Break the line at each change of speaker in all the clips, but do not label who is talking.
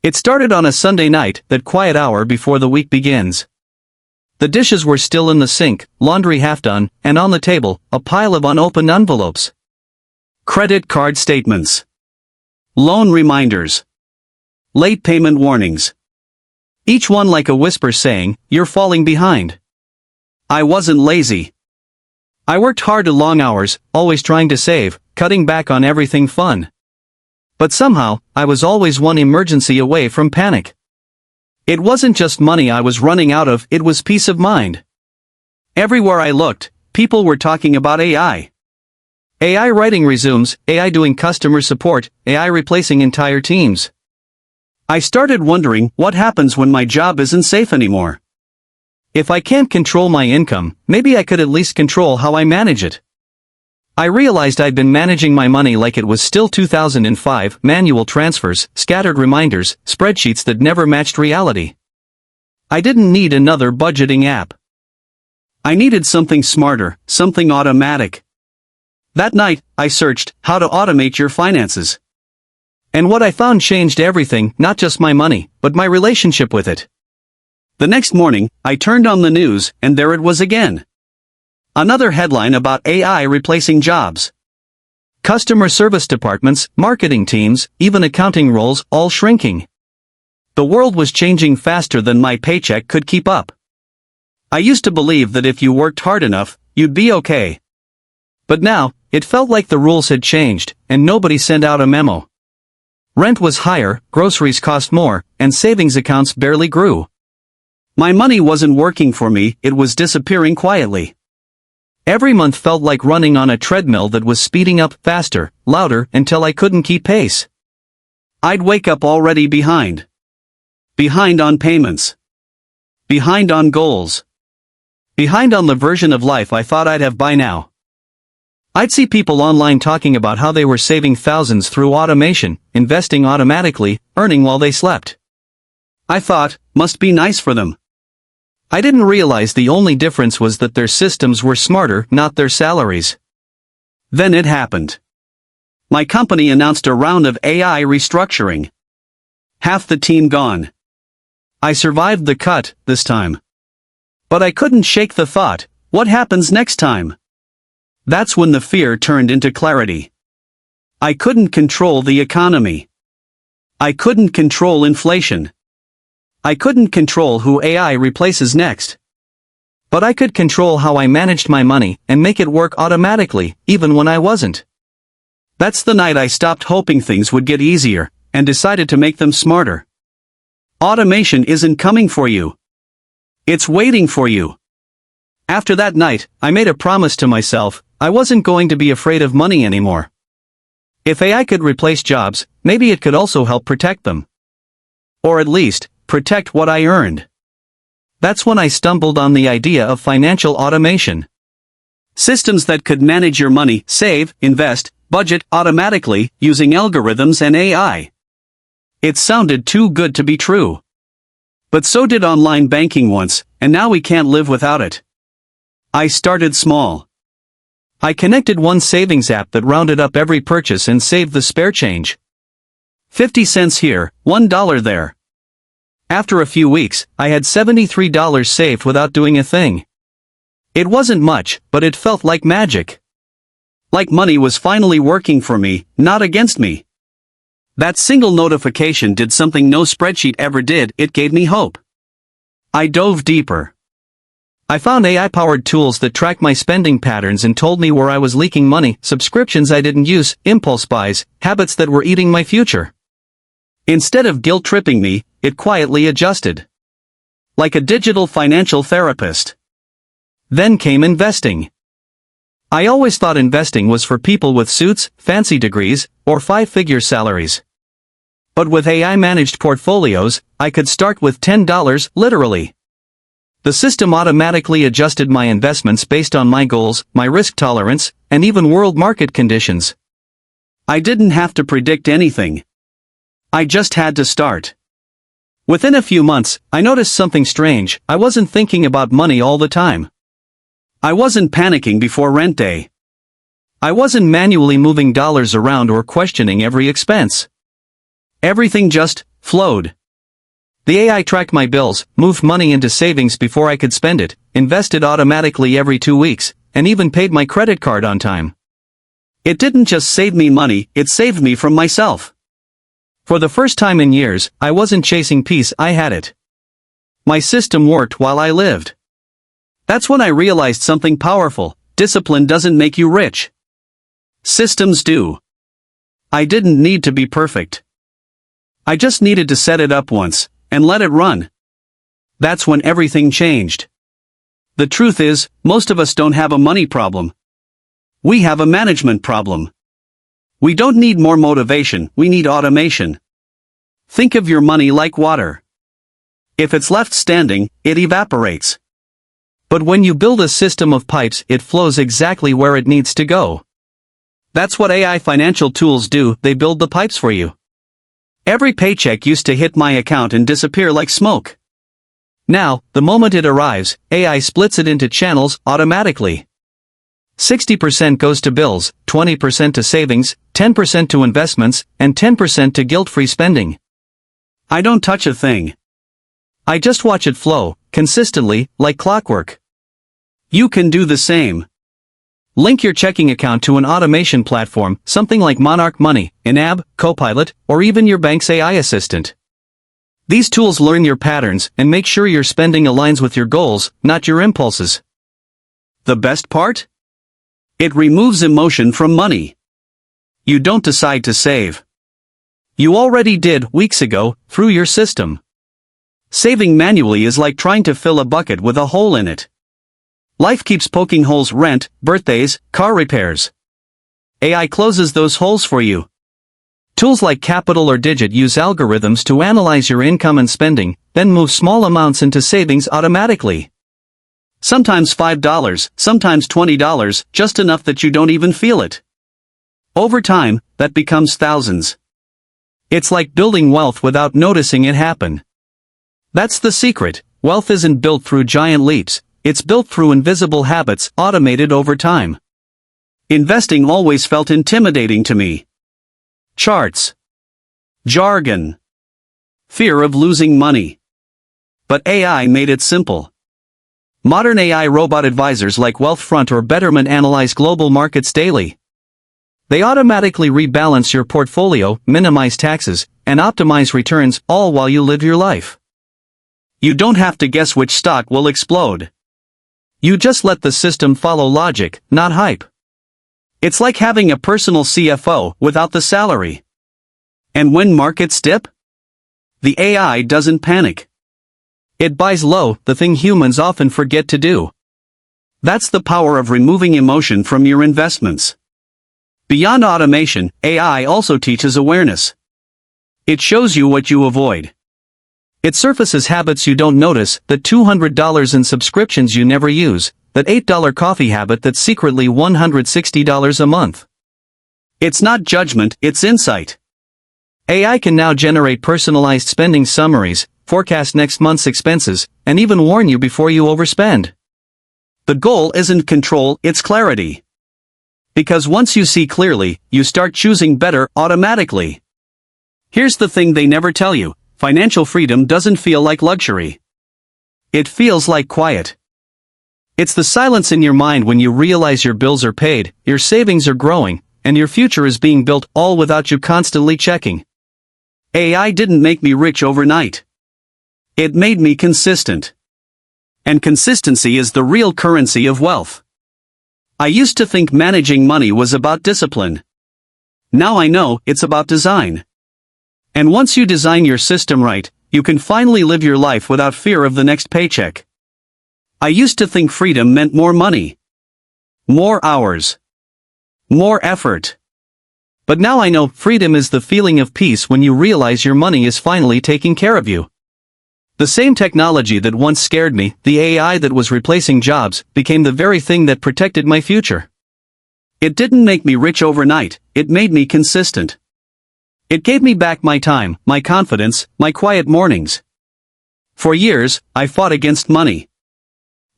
It started on a Sunday night, that quiet hour before the week begins. The dishes were still in the sink, laundry half done, and on the table, a pile of unopened envelopes. Credit card statements. Loan reminders. Late payment warnings. Each one like a whisper saying, "You're falling behind." I wasn't lazy. I worked hard at long hours, always trying to save, cutting back on everything fun. But somehow, I was always one emergency away from panic. It wasn't just money I was running out of, it was peace of mind. Everywhere I looked, people were talking about AI. AI writing resumes, AI doing customer support, AI replacing entire teams. I started wondering, what happens when my job isn't safe anymore? If I can't control my income, maybe I could at least control how I manage it. I realized I'd been managing my money like it was still 2005, manual transfers, scattered reminders, spreadsheets that never matched reality. I didn't need another budgeting app. I needed something smarter, something automatic. That night, I searched, how to automate your finances. And what I found changed everything, not just my money, but my relationship with it. The next morning, I turned on the news, and there it was again. Another headline about AI replacing jobs. Customer service departments, marketing teams, even accounting roles, all shrinking. The world was changing faster than my paycheck could keep up. I used to believe that if you worked hard enough, you'd be okay. But now, it felt like the rules had changed, and nobody sent out a memo. Rent was higher, groceries cost more, and savings accounts barely grew. My money wasn't working for me, it was disappearing quietly. Every month felt like running on a treadmill that was speeding up faster, louder, until I couldn't keep pace. I'd wake up already behind. Behind on payments. Behind on goals. Behind on the version of life I thought I'd have by now. I'd see people online talking about how they were saving thousands through automation, investing automatically, earning while they slept. I thought, must be nice for them. I didn't realize the only difference was that their systems were smarter, not their salaries. Then it happened. My company announced a round of AI restructuring. Half the team gone. I survived the cut, this time. But I couldn't shake the thought, what happens next time? That's when the fear turned into clarity. I couldn't control the economy. I couldn't control inflation. I couldn't control who AI replaces next. But I could control how I managed my money and make it work automatically, even when I wasn't. That's the night I stopped hoping things would get easier, and decided to make them smarter. Automation isn't coming for you. It's waiting for you. After that night, I made a promise to myself, I wasn't going to be afraid of money anymore. If AI could replace jobs, maybe it could also help protect them. Or at least, protect what I earned. That's when I stumbled on the idea of financial automation. Systems that could manage your money, save, invest, budget automatically, using algorithms and AI. It sounded too good to be true. But so did online banking once, and now we can't live without it. I started small. I connected one savings app that rounded up every purchase and saved the spare change. 50 cents here, $1 there. After a few weeks, I had $73 saved without doing a thing. It wasn't much, but it felt like magic. Like money was finally working for me, not against me. That single notification did something no spreadsheet ever did, it gave me hope. I dove deeper. I found AI-powered tools that tracked my spending patterns and told me where I was leaking money, subscriptions I didn't use, impulse buys, habits that were eating my future. Instead of guilt-tripping me, it quietly adjusted. Like a digital financial therapist. Then came investing. I always thought investing was for people with suits, fancy degrees, or five-figure salaries. But with AI-managed portfolios, I could start with $10, literally. The system automatically adjusted my investments based on my goals, my risk tolerance, and even world market conditions. I didn't have to predict anything. I just had to start. Within a few months, I noticed something strange. I wasn't thinking about money all the time. I wasn't panicking before rent day. I wasn't manually moving dollars around or questioning every expense. Everything just flowed. The AI tracked my bills, moved money into savings before I could spend it, invested automatically every 2 weeks, and even paid my credit card on time. It didn't just save me money, it saved me from myself. For the first time in years, I wasn't chasing peace, I had it. My system worked while I lived. That's when I realized something powerful: discipline doesn't make you rich. Systems do. I didn't need to be perfect. I just needed to set it up once, and let it run. That's when everything changed. The truth is, most of us don't have a money problem. We have a management problem. We don't need more motivation, we need automation. Think of your money like water. If it's left standing, it evaporates. But when you build a system of pipes, it flows exactly where it needs to go. That's what AI financial tools do, they build the pipes for you. Every paycheck used to hit my account and disappear like smoke. Now, the moment it arrives, AI splits it into channels automatically. 60% goes to bills, 20% to savings, 10% to investments, and 10% to guilt-free spending. I don't touch a thing. I just watch it flow, consistently, like clockwork. You can do the same. Link your checking account to an automation platform, something like Monarch Money, Inab, Copilot, or even your bank's AI assistant. These tools learn your patterns and make sure your spending aligns with your goals, not your impulses. The best part? It removes emotion from money. You don't decide to save. You already did weeks ago, through your system. Saving manually is like trying to fill a bucket with a hole in it. Life keeps poking holes: rent, birthdays, car repairs. AI closes those holes for you. Tools like Capital or Digit use algorithms to analyze your income and spending, then move small amounts into savings automatically. Sometimes $5, sometimes $20, just enough that you don't even feel it. Over time, that becomes thousands. It's like building wealth without noticing it happen. That's the secret: wealth isn't built through giant leaps, it's built through invisible habits, automated over time. Investing always felt intimidating to me. Charts. Jargon. Fear of losing money. But AI made it simple. Modern AI robot advisors like Wealthfront or Betterment analyze global markets daily. They automatically rebalance your portfolio, minimize taxes, and optimize returns, all while you live your life. You don't have to guess which stock will explode. You just let the system follow logic, not hype. It's like having a personal CFO without the salary. And when markets dip, the AI doesn't panic. It buys low, the thing humans often forget to do. That's the power of removing emotion from your investments. Beyond automation, AI also teaches awareness. It shows you what you avoid. It surfaces habits you don't notice, that $200 in subscriptions you never use, that $8 coffee habit that's secretly $160 a month. It's not judgment, it's insight. AI can now generate personalized spending summaries, forecast next month's expenses, and even warn you before you overspend. The goal isn't control, it's clarity. Because once you see clearly, you start choosing better automatically. Here's the thing they never tell you: financial freedom doesn't feel like luxury. It feels like quiet. It's the silence in your mind when you realize your bills are paid, your savings are growing, and your future is being built, all without you constantly checking. AI didn't make me rich overnight. It made me consistent. And consistency is the real currency of wealth. I used to think managing money was about discipline. Now I know it's about design. And once you design your system right, you can finally live your life without fear of the next paycheck. I used to think freedom meant more money, more hours, more effort. But now I know freedom is the feeling of peace when you realize your money is finally taking care of you. The same technology that once scared me, the AI that was replacing jobs, became the very thing that protected my future. It didn't make me rich overnight, it made me consistent. It gave me back my time, my confidence, my quiet mornings. For years, I fought against money.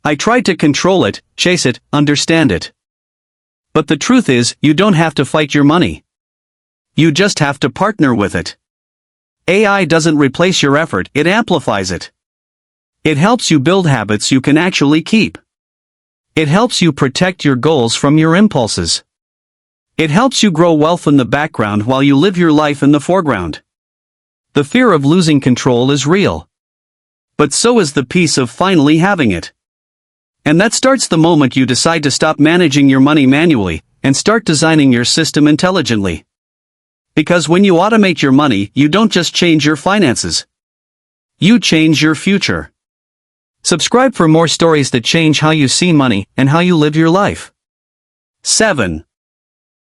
I tried to control it, chase it, understand it. But the truth is, you don't have to fight your money. You just have to partner with it. AI doesn't replace your effort, it amplifies it. It helps you build habits you can actually keep. It helps you protect your goals from your impulses. It helps you grow wealth in the background while you live your life in the foreground. The fear of losing control is real. But so is the peace of finally having it. And that starts the moment you decide to stop managing your money manually and start designing your system intelligently. Because when you automate your money, you don't just change your finances. You change your future. Subscribe for more stories that change how you see money and how you live your life. 7.